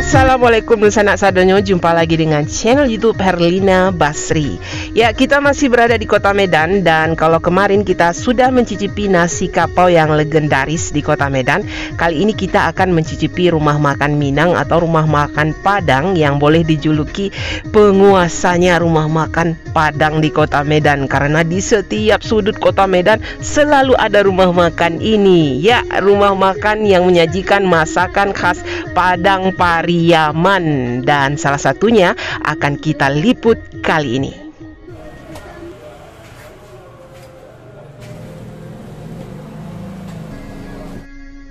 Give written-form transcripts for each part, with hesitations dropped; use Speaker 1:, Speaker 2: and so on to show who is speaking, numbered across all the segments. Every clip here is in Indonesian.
Speaker 1: Assalamualaikum sanak sadonyo, jumpa lagi dengan channel YouTube Herlina Basri. Ya, kita masih berada di Kota Medan, dan kalau kemarin kita sudah mencicipi nasi kapau yang legendaris di Kota Medan, kali ini kita akan mencicipi rumah makan Minang atau rumah makan Padang yang boleh dijuluki penguasanya rumah makan Padang di Kota Medan, karena di setiap sudut Kota Medan selalu ada rumah makan ini. Ya, rumah makan yang menyajikan masakan khas Padang Pariaman, dan salah satunya akan kita liput kali ini.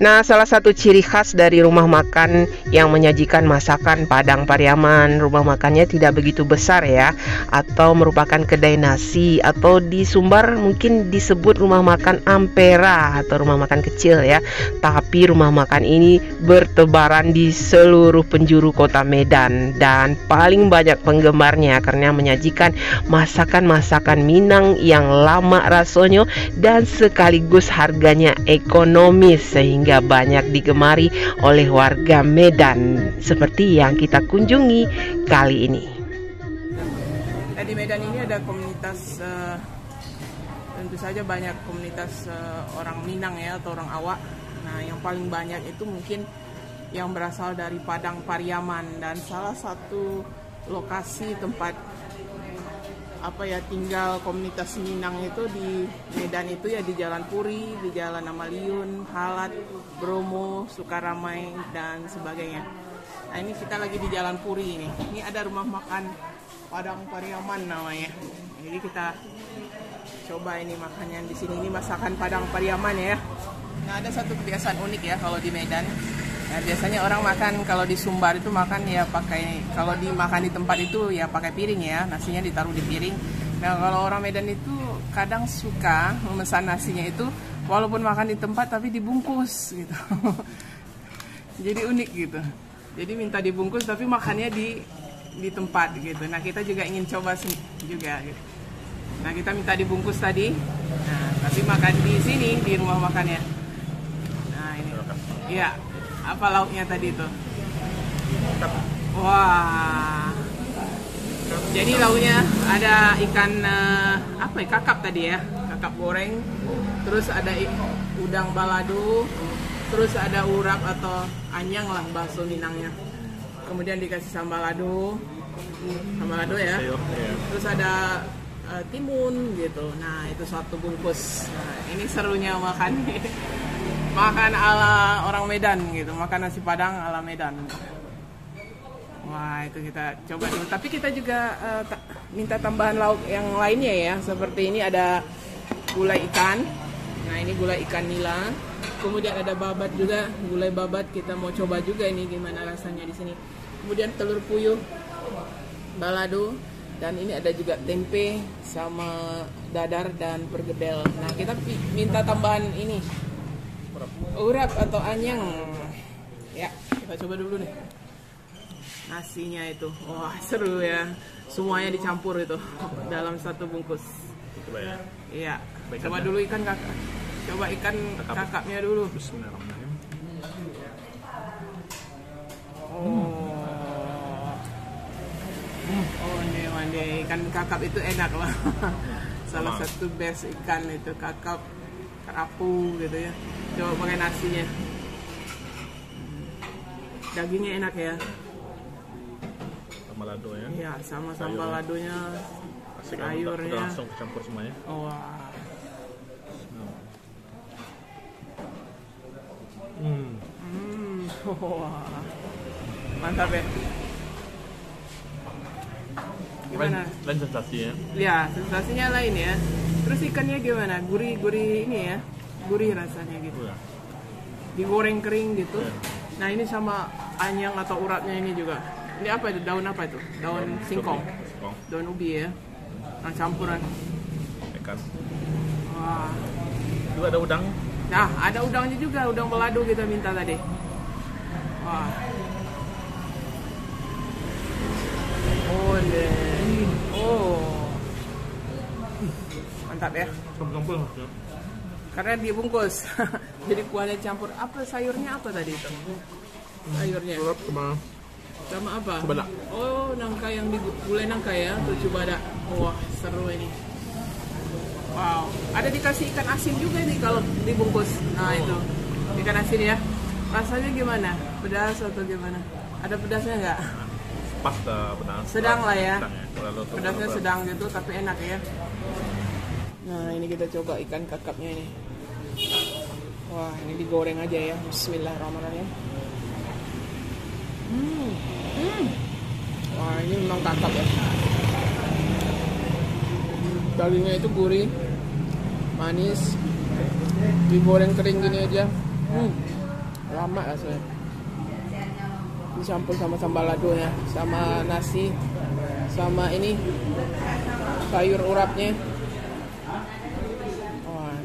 Speaker 1: Nah, salah satu ciri khas dari rumah makan yang menyajikan masakan Padang Pariaman, rumah makannya tidak begitu besar ya, atau merupakan kedai nasi, atau di Sumbar mungkin disebut rumah makan Ampera atau rumah makan kecil ya. Tapi rumah makan ini bertebaran di seluruh penjuru Kota Medan dan paling banyak penggemarnya karena menyajikan masakan-masakan Minang yang lama rasanya dan sekaligus harganya ekonomis, sehingga banyak digemari oleh warga Medan seperti yang kita kunjungi kali ini.
Speaker 2: Nah, di Medan ini ada komunitas, tentu saja banyak komunitas orang Minang ya, atau orang Awak. Nah, yang paling banyak itu mungkin yang berasal dari Padang Pariaman, dan salah satu lokasi tempat tinggal komunitas Minang itu di Medan itu ya di Jalan Puri, di Jalan Amaliun, Halat, Bromo, Sukaramai dan sebagainya. Nah, ini kita lagi di Jalan Puri ini. Ini ada rumah makan Padang Pariaman namanya. Jadi kita coba ini makannya di sini. Ini masakan Padang Pariaman ya. Nah, ada satu kebiasaan unik ya kalau di Medan. Nah, biasanya orang makan kalau di Sumbar itu makan ya pakai, kalau dimakan di tempat itu ya pakai piring ya, nasinya ditaruh di piring. Nah, kalau orang Medan itu kadang suka memesan nasinya itu walaupun makan di tempat tapi dibungkus gitu. Jadi unik gitu. Jadi minta dibungkus tapi makannya di tempat gitu. Nah, kita juga ingin coba juga gitu. Nah, kita minta dibungkus tadi. Nah, tapi makan di sini di rumah makannya. Nah, ini. Iya. Apa lauknya tadi itu? Wah. Jadi lauknya ada ikan kakap tadi ya, kakap goreng. Terus ada udang balado. Terus ada urap atau anyang lah bakso Minangnya. Kemudian dikasih sambal lado ya. Terus ada timun gitu. Nah, itu satu bungkus. Nah, ini serunya makan. Makan ala orang Medan gitu, makan nasi Padang ala Medan. Wah, itu kita coba dulu. Tapi kita juga minta tambahan lauk yang lainnya ya. Seperti ini ada gulai ikan. Nah, ini gulai ikan nila. Kemudian ada babat juga, gulai babat. Kita mau coba juga ini gimana rasanya di sini. Kemudian telur puyuh, balado, dan ini ada juga tempe sama dadar dan pergedel. Nah, kita minta tambahan ini, urap atau anyang. Ya, kita coba dulu nih. Nasinya itu, wah seru ya. Semuanya dicampur itu dalam satu bungkus.
Speaker 3: Coba ya.
Speaker 2: Iya. Coba dulu ikan kakak. Coba ikan kakapnya dulu.
Speaker 3: Bismillahirrahmanirrahim.
Speaker 2: Oh, ini ikan kakap itu enak lah. Salah satu best ikan itu kakap, kerapu gitu ya. Coba pakai nasinya. Dagingnya enak ya.
Speaker 3: Sama lado ya.
Speaker 2: Iya, sama sambal ladonya, sayurnya.
Speaker 3: Langsung kecampur semuanya.
Speaker 2: Oh, wah. Wah. Mantap ya. Gimana?
Speaker 3: Lain sensasinya.
Speaker 2: Ya, sensasinya lain ya. Terus ikannya gimana? Gurih-gurih ini ya. Gurih rasanya gitu.
Speaker 3: Ya.
Speaker 2: Digoreng kering gitu.
Speaker 3: Ya.
Speaker 2: Nah, ini sama anyang atau uratnya ini juga. Ini apa itu? Daun apa itu? Daun singkong. Daun ubi ya. Nah, campuran
Speaker 3: Ikan.
Speaker 2: wah.
Speaker 3: Juga ada udang.
Speaker 2: Nah, ada udangnya juga, udang balado kita minta tadi. Wah. Oh. Mantap ya.
Speaker 3: Campur-campur.
Speaker 2: Karena dibungkus. Jadi kuahnya campur. Apa sayurnya apa tadi itu? Sayurnya.
Speaker 3: Urap sama
Speaker 2: Sama apa?
Speaker 3: Coba dak.
Speaker 2: Oh, nangka yang gulai nangka ya. Tuh coba dak. Wah, seru ini. Wow, ada dikasih ikan asin juga nih kalau dibungkus. Nah itu, ikan asin ya. Rasanya gimana? Pedas atau gimana? Ada pedasnya nggak?
Speaker 3: Pas pedas.
Speaker 2: Sedang lah ya.
Speaker 3: Sedang ya.
Speaker 2: Pedasnya sedang gitu, tapi enak ya. Nah ini kita coba ikan kakapnya ini. Wah, ini digoreng aja ya. Bismillahirrahmanirrahim. Wah, ini memang kakap ya. Dagingnya itu gurih, manis, digoreng kering gini aja. Lama rasanya. Dicampur sama sambal ladonya, sama nasi, sama ini sayur urapnya. Wah,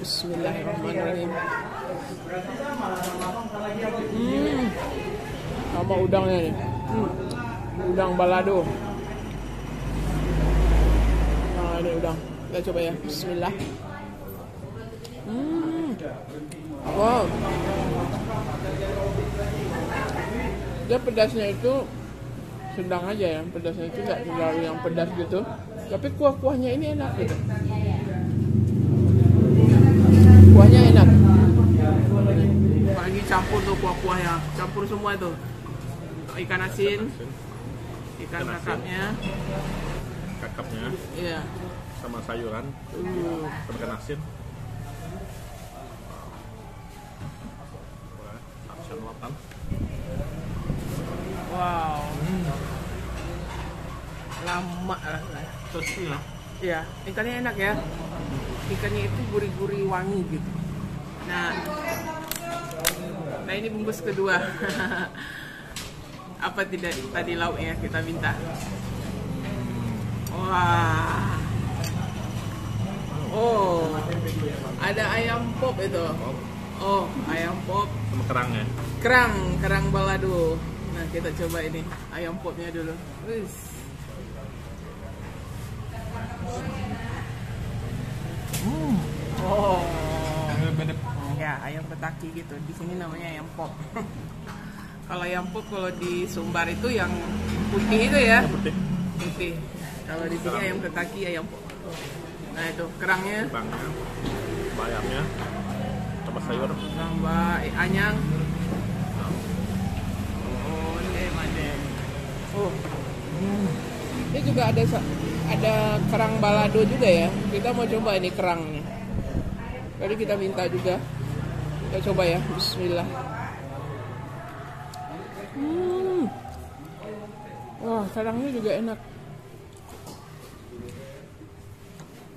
Speaker 2: bismillahirrahmanirrahim. Sama udangnya nih. Udang balado. Nah, ini udang. Kita coba ya. Bismillah. Wow. Dia pedasnya itu sedang aja ya. Pedasnya itu nggak terlalu yang pedas gitu. Tapi kuah-kuahnya ini enak gitu. Kuahnya enak. Lagi campur tuh kuah-kuahnya. Campur semua itu. Ikan asin, ikan kakapnya, iya,
Speaker 3: sama sayuran, sama ikan asin.
Speaker 2: Wow, lama lah.
Speaker 3: Terus ya.
Speaker 2: Iya, ikannya enak ya. Ikannya itu gurih-gurih wangi gitu. Nah ini bungkus kedua. Apa tidak tadi lauknya kita minta? Wah. Oh, ada ayam pop itu. Oh, ayam pop.
Speaker 3: Sama kerangnya.
Speaker 2: Kerang balado. Nah, kita coba ini ayam popnya dulu. Wis. Oh. Ya, ayam petaki gitu. Di sini namanya ayam pop. Kalau ayam pop kalau di Sumbar itu yang putih itu ya. Putih. Kalau di sini ayam petaki, ayam pop. Nah, itu kerangnya.
Speaker 3: Ayamnya. Sama sayur.
Speaker 2: Tambah anyang. Oh. Ini juga ada kerang balado juga ya. Kita mau coba ini kerangnya. Tadi kita minta juga. Kita coba ya. Bismillah. Wah, kerangnya juga enak.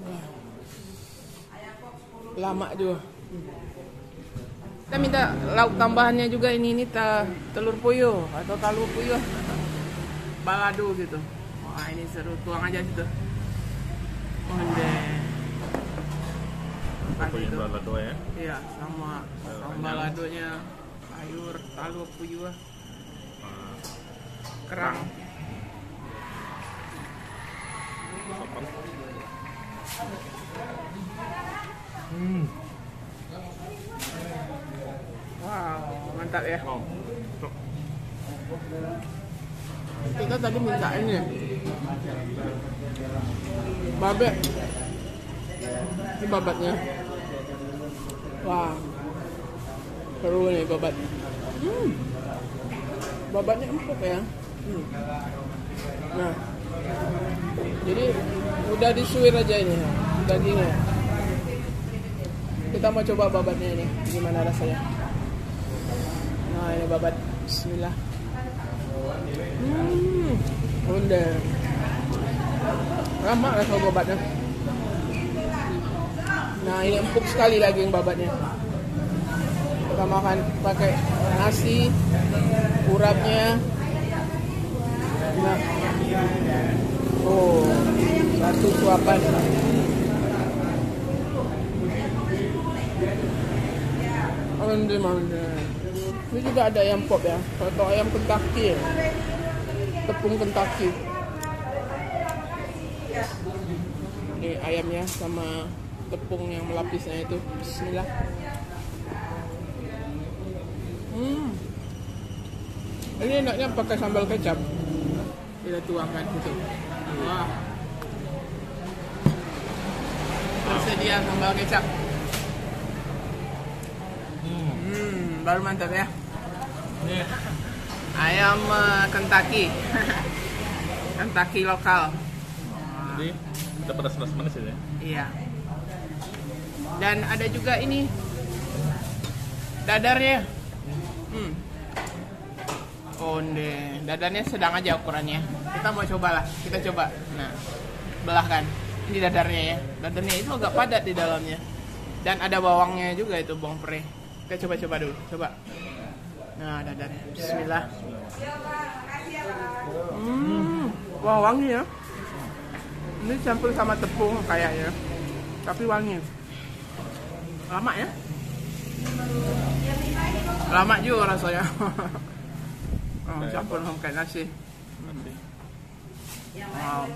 Speaker 2: Wah. Lama juga. Kita minta lauk tambahannya juga ini telur puyuh atau talu puyuh. Balado gitu. Wah, ini seru, tuang aja situ.
Speaker 3: Pokoknya balado ya.
Speaker 2: Iya, sama baladonya, sayur, talu puyuh, kerang. Wow, mantap ya. Kita tadi minta ini babek. Ini babatnya. Wah, seru nih babat. Babatnya empuk ya. Nah, jadi udah disuir aja ini dagingnya. Kita mau coba babatnya ini, gimana rasanya? Nah, ini babat. Bismillah. Udah lama rasa babatnya. Nah, ini empuk sekali daging babatnya. Kita makan pakai nasi, urapnya. Nah, oh, satu suapan. Ini juga ada ayam pop ya, atau ayam Kentucky ya. Tepung Kentucky. Ini ayamnya sama tepung yang melapisnya itu. Bismillah. Ini enaknya pakai sambal kecap. Kita tuangkan gitu. Wah. Tersedia sambal kecap. Baru mantap ya.
Speaker 3: Ini
Speaker 2: Ayam Kentucky. Kentucky lokal.
Speaker 3: jadi kita pedas manis ya.
Speaker 2: Iya. Dan ada juga ini dadarnya. Onde, dadarnya sedang aja ukurannya. Kita mau cobalah, kita coba. Nah, belah kan. Ini dadarnya ya. Dadarnya itu agak padat di dalamnya. Dan ada bawangnya juga itu, bawang pere. Kita coba dulu, coba. Nah, dadarnya. Bismillah. Wah, wangi ya. Ini campur sama tepung kayaknya. Tapi wangi. Lama ya? Lama juga rasanya. Campur sama kayak nasi. Wow.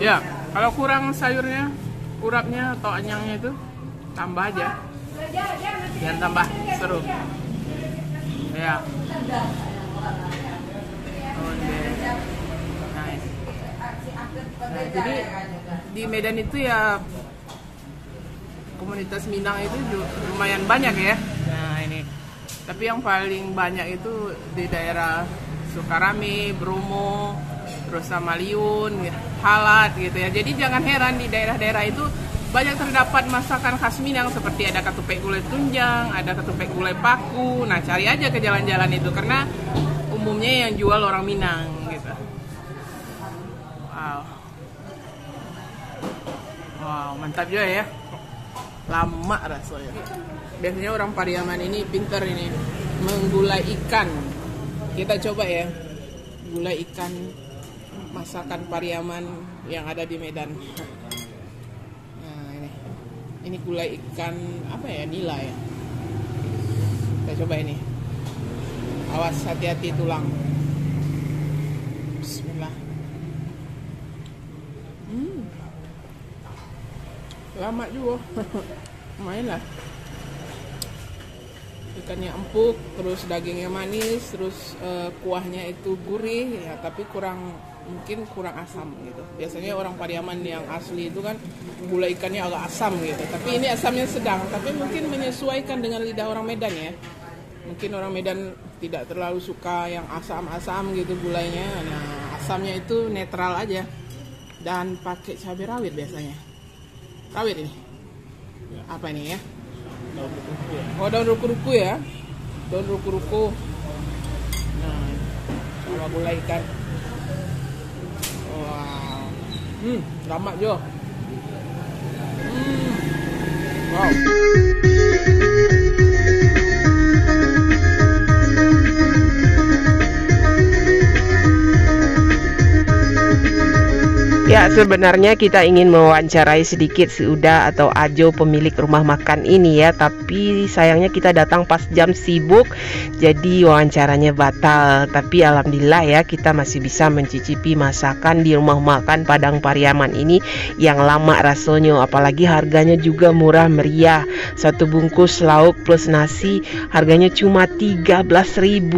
Speaker 2: Ya, kalau kurang sayurnya, urapnya atau anyangnya itu tambah aja. Biar tambah seru. Ya. Nice. Nah, jadi di Medan itu ya komunitas Minang itu lumayan banyak ya. Nah ini, tapi yang paling banyak itu di daerah Sukarame, Bromo, terus sama Maliun, Halat gitu ya. Jadi jangan heran di daerah-daerah itu banyak terdapat masakan khas Minang seperti ada ketupek gulai tunjang, ada ketupek gulai paku. Nah cari aja ke jalan-jalan itu karena umumnya yang jual orang Minang gitu. Wow, mantap juga ya. Lama rasanya. Biasanya orang Pariaman ini pintar ini menggulai ikan. Kita coba ya, gulai ikan masakan Pariaman yang ada di Medan. Nah ini gulai ikan apa ya, nila ya. Kita coba ini. Awas, hati-hati tulang. Bismillah. Lama juga. Lumayan lah. Ikannya empuk, terus dagingnya manis, terus kuahnya itu gurih ya, tapi mungkin kurang asam gitu. Biasanya orang Pariaman yang asli itu kan gulai ikannya agak asam gitu. Tapi ini asamnya sedang, tapi mungkin menyesuaikan dengan lidah orang Medan ya. Mungkin orang Medan tidak terlalu suka yang asam-asam gitu gulainya. Nah, asamnya itu netral aja. Dan pakai cabai rawit biasanya. Rawit ini. Apa ini ya?
Speaker 3: Daun ruku ya.
Speaker 2: Oh, daun ruku-ruku ya. Daun ruku-ruku. Nah, sama gulai ikan. Wow. Lama jo. Wow.
Speaker 1: Ya, sebenarnya kita ingin mewawancarai sedikit si Uda atau Ajo pemilik rumah makan ini ya, tapi sayangnya kita datang pas jam sibuk, jadi wawancaranya batal. Tapi alhamdulillah ya, kita masih bisa mencicipi masakan di rumah makan Padang Pariaman ini yang lama rasanya, apalagi harganya juga murah meriah. Satu bungkus lauk plus nasi harganya cuma 13.000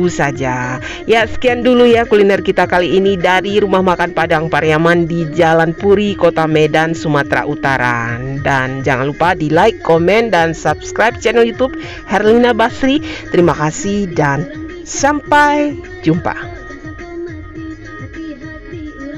Speaker 1: saja. Ya, sekian dulu ya kuliner kita kali ini dari rumah makan Padang Pariaman di Jalan Puri, Kota Medan, Sumatera Utara. Dan jangan lupa di like, komen, dan subscribe channel YouTube Herlina Basri. Terima kasih dan sampai jumpa.